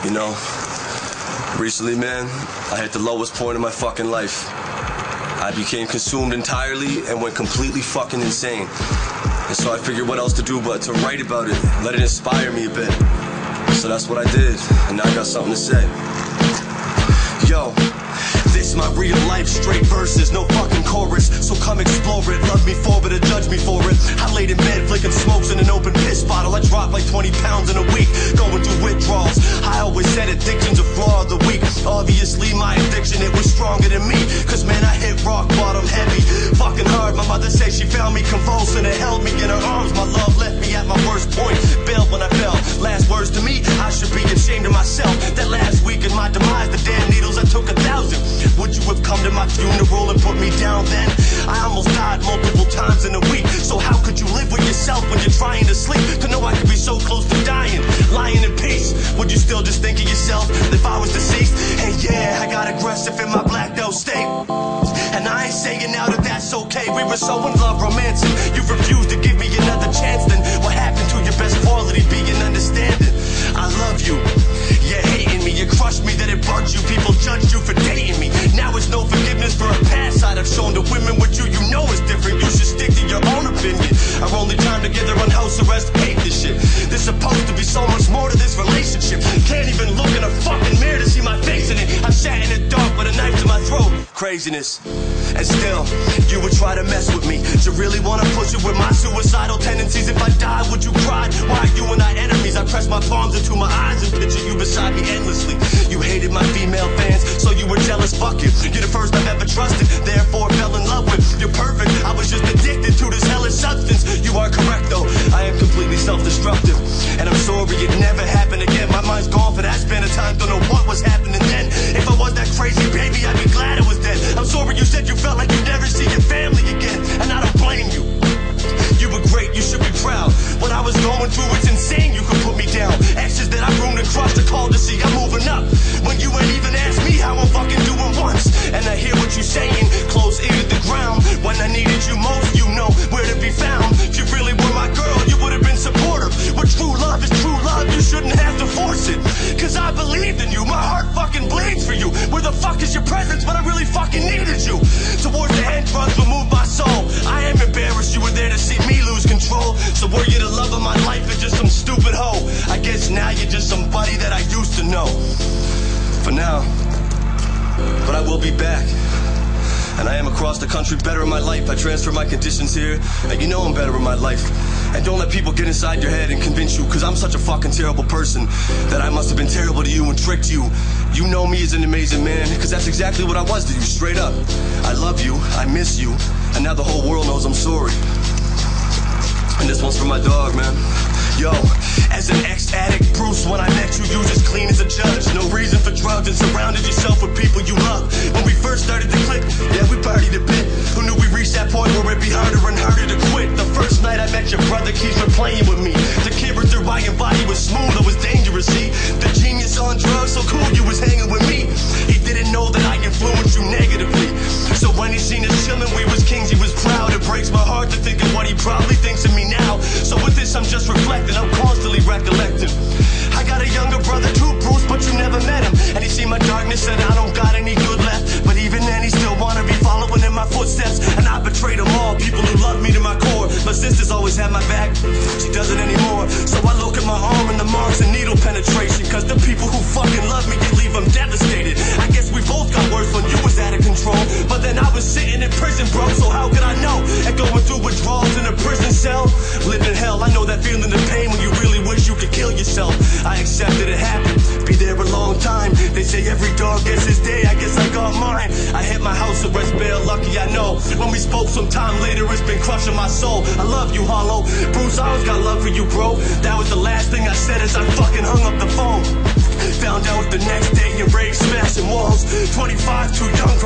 You know, recently, man, I hit the lowest point of my fucking life. I became consumed entirely and went completely fucking insane. And so I figured what else to do but to write about it, let it inspire me a bit. So that's what I did, and now I got something to say. Yo, this my real life, straight verses, no fucking chorus. So come explore it, love me for it or judge me for it. I laid in bed flicking smokes in an open piss bottle. I dropped like 20 pounds in a week, going through withdrawals. I always said addiction's a flaw of the weak. Obviously my addiction, it was stronger than me. Cause man, I hit rock bottom heavy, fucking hard. My mother said she found me convulsing and held me in her arms. My love left me at my worst point, bailed when I fell. Last words to me, I should be ashamed of myself. That last week in my demise, the damn needles I took 1,000. Would you have come to my funeral and put me down then? I almost died multiple times in a week. So how could you live with yourself when you're trying to sleep? To know I could be so close to dying, lying in peace. Would you still just think of yourself if I was deceased? And yeah, I got aggressive in my blacked out state. And I ain't saying now that that's okay. We were so in love romancing. You refused to give me another chance. Then what happened to your best quality being understanding? I love you, you're hating me. You crushed me, that it bugged you. People judged you for dating me. Now it's no forgiveness for a past I'd have shown to women with you. You know it's different, you should stick to your own opinion. Our only time together on house arrest, hate this shit. There's supposed to be so much more to this relationship. Can't even look in a fucking mirror to see my face in it. I sat in the dark with a knife to my throat. Craziness. And still, you would try to mess with me. You really wanna push it with my suicidal tendencies? If I die, would you cry? Why are you and I enemies? I press my palms into my eyes and picture you beside me endlessly. You hated my female fans, so you were jealous, fuck you. You're the first I've ever trusted, therefore fell in love with. You're perfect, I was just addicted to this hellish substance. You are correct though, I am completely self-destructive. And I'm sorry it never happened again. My mind's gone for that span of time, don't know what was happening then. If I was that crazy baby, I'd be glad it was dead. I'm sorry you said you felt like you'd never see your family again, and I don't blame you. You were great, you should be proud. What I was going through, it's insane, you could put me down. Exes that I ruined and crushed a call to see I'm moving up. When you ain't even asked me how I'm fucking doing once. And I hear what you're saying, close ear to the ground. When I needed you most, you know where to be found. If you really were my girl, you would have been supportive. What true love is true love, you shouldn't have to force it. Cause I believed in you, my heart fucking bleeds for you. Where the fuck is your presence when I really fucking needed you? Towards the end, drugs removed my soul. I am embarrassed you were there to see me lose control. So were you the love of my life or just some stupid hoe? I guess now you're just somebody that I used to know. For now. But I will be back. And I am across the country better in my life. I transfer my conditions here, and you know I'm better in my life. And don't let people get inside your head and convince you, cause I'm such a fucking terrible person, that I must have been terrible to you and tricked you. You know me as an amazing man, cause that's exactly what I was to you, straight up. I love you, I miss you, and now the whole world knows I'm sorry. And this one's for my dog, man. Yo, as an ex-addict, Bruce, when I met you, you just clean as a judge. No reason for drugs and surrounded yourself with people you love. When we first started to click, yeah, we partied a bit. Who knew we reached that point where it'd be harder and harder to quit? The first night I met your brother, keeps playing with me. The character I embodied was smooth, it was dangerous, see? The genius on drugs, so cool you was hanging with me. He didn't know that I influenced you negatively. So when he seen us chillin', we was kings, he was proud. It breaks my heart to think of what he probably thinks of me now. So with this I'm just reflecting, I'm constantly recollecting. I got a younger brother too, Bruce, but you never met him. And he seen my darkness and I don't got any good left. But even then he still wanna be following in my footsteps. And I betrayed them all, people who love me to my core. My sister's always had my back, she doesn't anymore. So I look at my arm and the marks and needle penetration. Cause the people who fucking love me can leave them devastated. I guess we both got worse when you was out of control. But then I was sitting in prison, bro, so how could I know? And going through withdrawals in a prison cell, living hell, I know that feeling of pain when you really wish you could kill yourself. I accepted it happened, be there a long time. They say every dog gets his day, I guess I got mine. I hit my house arrest bail, lucky I know. When we spoke some time later, it's been crushing my soul. I love you, Hollow. Bruce, I always got love for you, bro. That was the last thing I said as I fucking hung up the phone. Found out the next day your rage smashing walls. 25, too young